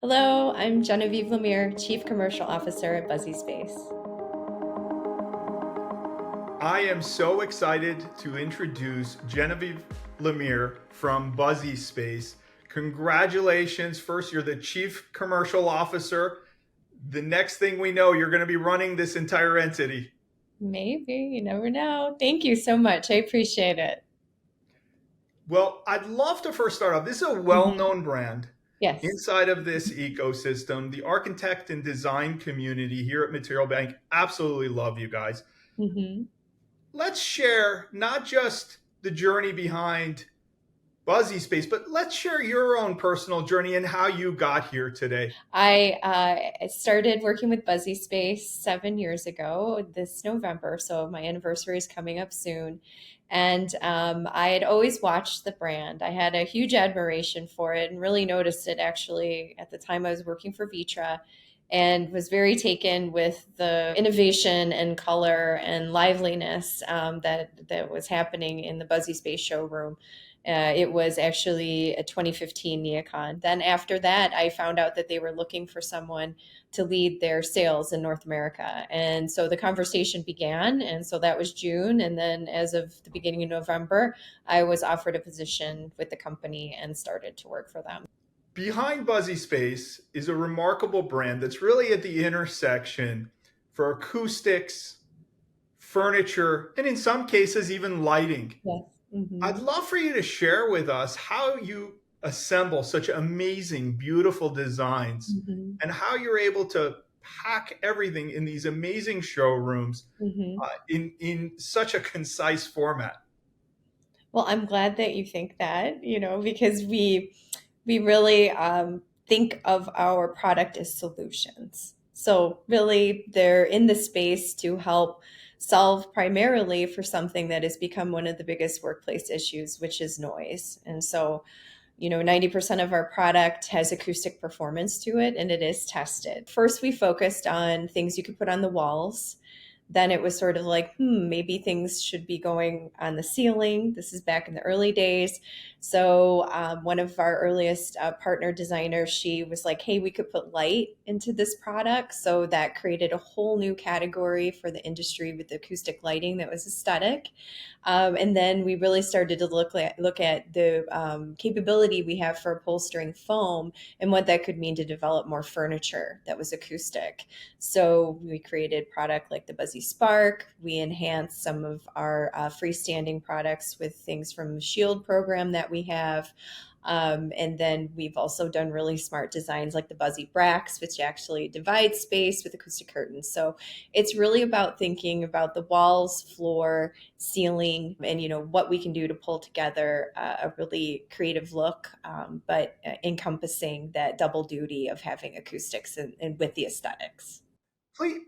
Hello, I'm Genevieve Lemire, Chief Commercial Officer at BuzziSpace. I am so excited to introduce Genevieve Lemire from BuzziSpace. Congratulations. First, you're the Chief Commercial Officer. The next thing we know, you're going to be running this entire entity. Maybe, you never know. Thank you so much. I appreciate it. Well, I'd love to first start off. This is a well Mhm. known brand Yes. inside of this ecosystem. The architect and design community here at Material Bank absolutely love you guys. hmm Let's share not just the journey behind BuzziSpace, but let's share your own personal journey and how you got here today. I started working with BuzziSpace 7 years ago this November, so my anniversary is coming up soon. And I had always watched the brand. I had a huge admiration for it and really noticed it actually at the time I was working for Vitra and was very taken with the innovation and color and liveliness that was happening in the BuzziSpace showroom. It was actually a 2015 Neocon. Then after that, I found out that they were looking for someone to lead their sales in North America. And so the conversation began. And so that was June. And then as of the beginning of November, I was offered a position with the company and started to work for them. Behind BuzziSpace is a remarkable brand that's really at the intersection for acoustics, furniture, and in some cases, even lighting. Yes. I'd hmm love for you to share with us how you assemble such amazing, beautiful designs hmm and how you're able to pack everything in these amazing showrooms hmm in such a concise format. Well, I'm glad that you think that, because we really think of our product as solutions. So really, they're in the space to help solve primarily for something that has become one of the biggest workplace issues, which is noise. And so, 90% of our product has acoustic performance to it and it is tested. First, we focused on things you could put on the walls. Then it was sort of like, maybe things should be going on the ceiling. This is back in the early days. So, one of our earliest partner designers, she was like, hey, we could put light into this product. So that created a whole new category for the industry with acoustic lighting that was aesthetic. And then we really started to look at the capability we have for upholstering foam and what that could mean to develop more furniture that was acoustic. So we created product like the Buzzy Spark. We enhanced some of our freestanding products with things from the Shield program that we have. And then we've also done really smart designs like the Buzzy Bracks, which actually divide space with acoustic curtains. So it's really about thinking about the walls, floor, ceiling, and what we can do to pull together a really creative look, but encompassing that double duty of having acoustics and with the aesthetics.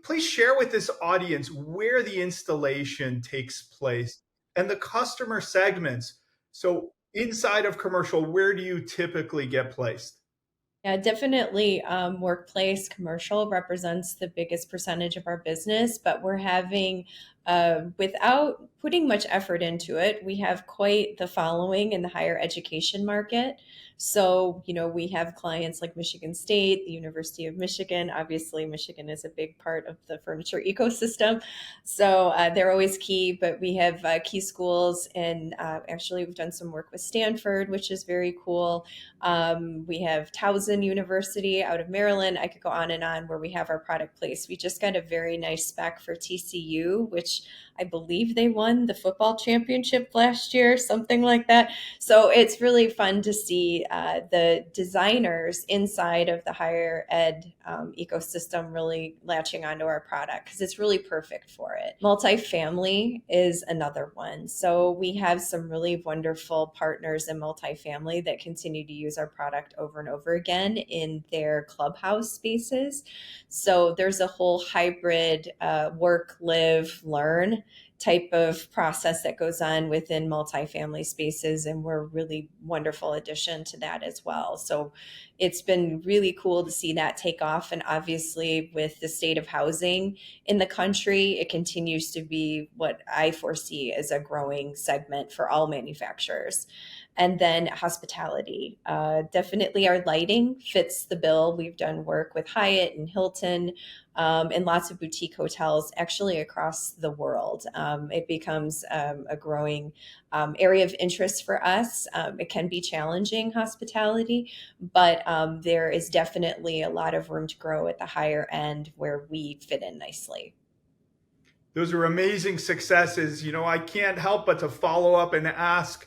Please share with this audience where the installation takes place and the customer segments. So, inside of commercial, where do you typically get placed? Yeah, definitely. Workplace commercial represents the biggest percentage of our business, but we're having, without putting much effort into it, we have quite the following in the higher education market. So, we have clients like Michigan State, the University of Michigan. Obviously, Michigan is a big part of the furniture ecosystem. So they're always key, but we have key schools, and actually, we've done some work with Stanford, which is very cool. We have Towson University out of Maryland. I could go on and on where we have our product placed. We just got a very nice spec for TCU, which I believe they won the football championship last year, something like that. So it's really fun to see the designers inside of the higher ed ecosystem really latching onto our product because it's really perfect for it. Multifamily is another one. So we have some really wonderful partners in multifamily that continue to use our product over and over again in their clubhouse spaces. So there's a whole hybrid work, live, learn type of process that goes on within multifamily spaces, and we're a really wonderful addition to that as well. So it's been really cool to see that take off, and obviously with the state of housing in the country, it continues to be what I foresee as a growing segment for all manufacturers. and then hospitality. Definitely our lighting fits the bill. We've done work with Hyatt and Hilton, and lots of boutique hotels actually across the world. It becomes a growing area of interest for us. It can be challenging, hospitality, but there is definitely a lot of room to grow at the higher end where we fit in nicely. Those are amazing successes. I can't help but to follow up and ask,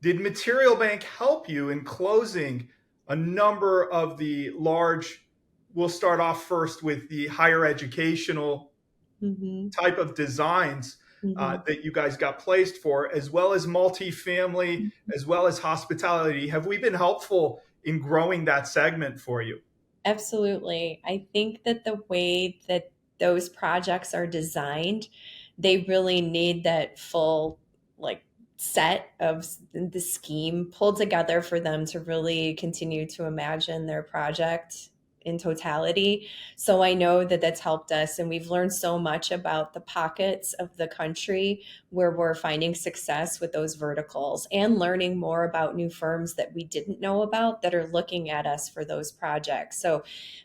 did Material Bank help you in closing a number of the large? We'll start off first with the higher educational Hmm. type of designs Hmm. that you guys got placed for, as well as multifamily, as well as hospitality. Have we been helpful in growing that segment for you? Absolutely. I think that the way that those projects are designed, they really need that full, like, set of the scheme pulled together for them to really continue to imagine their project in totality. So I know that that's helped us, and we've learned so much about the pockets of the country where we're finding success with those verticals, and learning more about new firms that we didn't know about that are looking at us for those projects. So,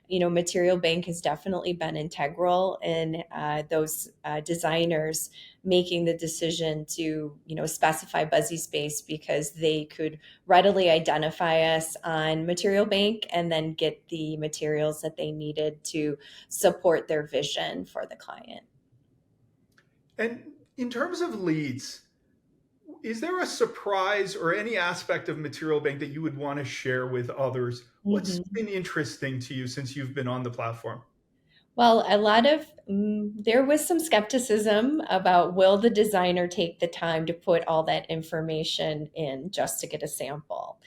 Material Bank has definitely been integral in those designers making the decision to, specify BuzziSpace, because they could readily identify us on Material Bank and then get the materials that they needed to support their vision for the client. And in terms of leads, is there a surprise or any aspect of Material Bank that you would want to share with others? What's Mhm. been interesting to you since you've been on the platform? Well, there was some skepticism about, will the designer take the time to put all that information in just to get a sample?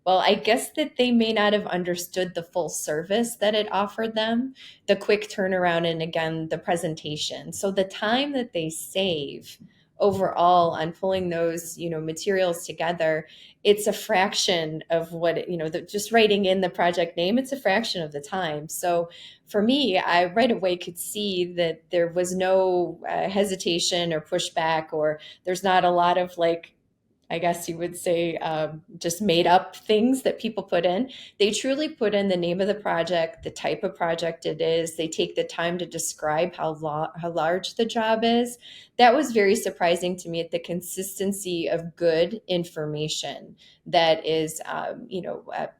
Well, I guess that they may not have understood the full service that it offered them, the quick turnaround, and again, the presentation. So the time that they save overall on pulling those, materials together, it's a fraction of just writing in the project name, it's a fraction of the time. So for me, I right away could see that there was no hesitation or pushback, or there's not a lot of, like, I guess you would say, just made up things that people put in. They truly put in the name of the project, the type of project it is. They take the time to describe how large the job is. That was very surprising to me, at the consistency of good information that is,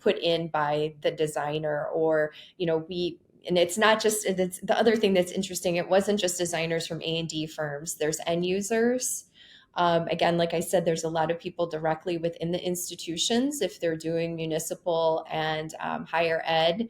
put in by the designer, or, we. And it's not just, it's the other thing that's interesting. It wasn't just designers from A&D firms. There's end users. Again, like I said, there's a lot of people directly within the institutions, if they're doing municipal and higher ed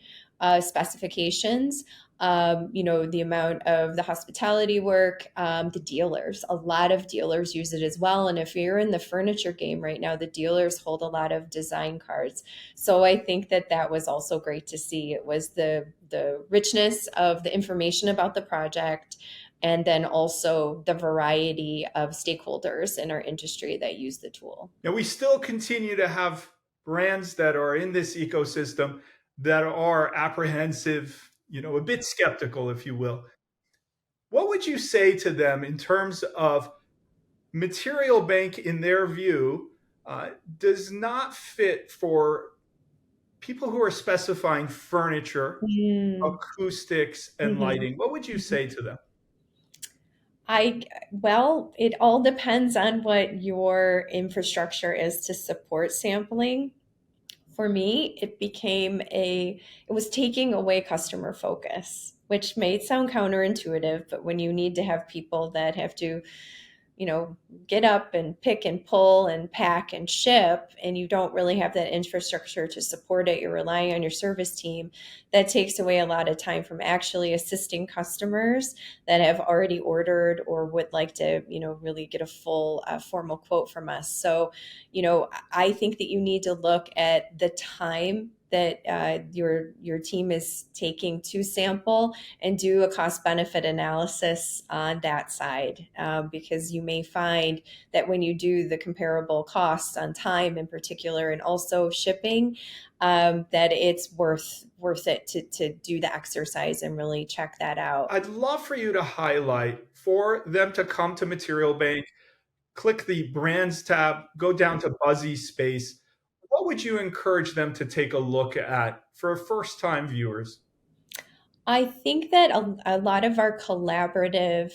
specifications. The amount of the hospitality work, the dealers, a lot of dealers use it as well. And if you're in the furniture game right now, the dealers hold a lot of design cards. So I think that that was also great to see. It was the richness of the information about the project, and then also the variety of stakeholders in our industry that use the tool. Now, we still continue to have brands that are in this ecosystem that are apprehensive, a bit skeptical, if you will. What would you say to them in terms of Material Bank, in their view, does not fit for people who are specifying furniture, Mm. acoustics, and Mhm. lighting? What would you say to them? Well, it all depends on what your infrastructure is to support sampling. For me, it was taking away customer focus, which may sound counterintuitive, but when you need to have people that have to, you know, get up and pick and pull and pack and ship, and you don't really have that infrastructure to support it, you're relying on your service team, that takes away a lot of time from actually assisting customers that have already ordered or would like to, really get a full formal quote from us. So, I think that you need to look at the time that your team is taking to sample, and do a cost benefit analysis on that side, because you may find that when you do the comparable costs on time in particular, and also shipping, that it's worth it to do the exercise and really check that out. I'd love for you to highlight for them to come to Material Bank click the brands tab, go down to BuzziSpace. What would you encourage them to take a look at for first time viewers? I think that a lot of our collaborative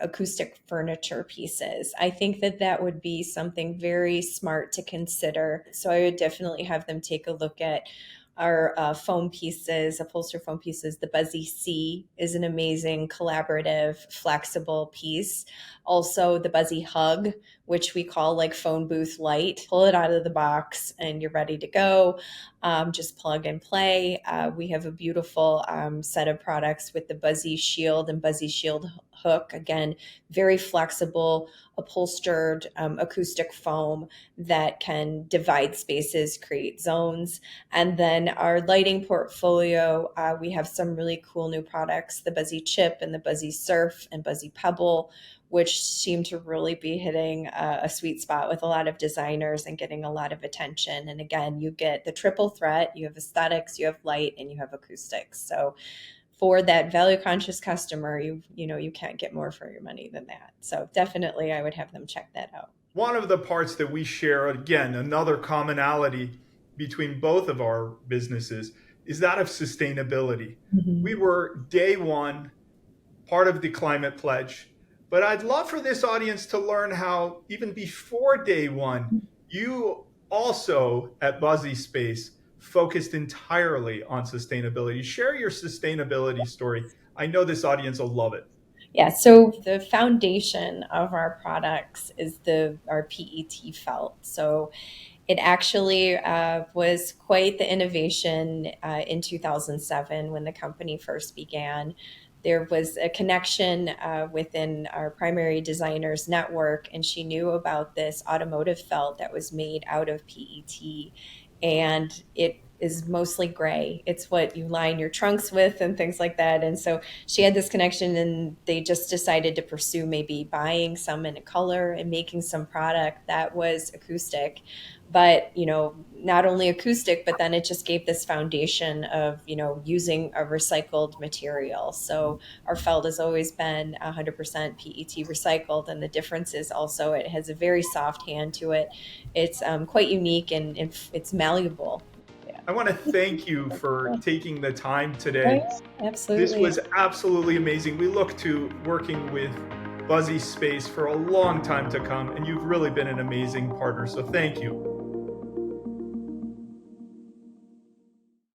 acoustic furniture pieces, I think that that would be something very smart to consider. So I would definitely have them take a look at our foam pieces, upholstery foam pieces. The Buzzy C is an amazing collaborative, flexible piece. Also, the Buzzy Hug, which we call like phone booth light. Pull it out of the box and you're ready to go. Just plug and play. We have a beautiful set of products with the Buzzy Shield and Buzzy Shield hook. Again, very flexible, upholstered acoustic foam that can divide spaces, create zones. And then our lighting portfolio, we have some really cool new products, the Buzzy Chip and the Buzzy Surf and Buzzy Pebble, which seem to really be hitting a sweet spot with a lot of designers and getting a lot of attention. And again, you get the triple threat. You have aesthetics, you have light, and you have acoustics. So for that value conscious customer, you can't get more for your money than that. So definitely I would have them check that out. One of the parts that we share, again, another commonality between both of our businesses, is that of sustainability. Mm-hmm. We were day one part of the climate pledge, but I'd love for this audience to learn how, even before day one, you also at BuzziSpace focused entirely on sustainability. Share your sustainability story. I know this audience will love it. Yeah, so the foundation of our products is our PET felt. So it actually was quite the innovation in 2007 when the company first began. There was a connection within our primary designers network, and she knew about this automotive felt that was made out of PET. And it is mostly gray. It's what you line your trunks with and things like that. And so she had this connection, and they just decided to pursue maybe buying some in a color and making some product that was acoustic, but not only acoustic, but then it just gave this foundation of using a recycled material. So our felt has always been 100% PET recycled, and the difference is also it has a very soft hand to it. It's quite unique, and it's malleable. Yeah. I want to thank you for taking the time Right. today. This Absolutely. was absolutely amazing. We look to working with BuzziSpace for a long time to come, and you've really been an amazing partner. So thank you.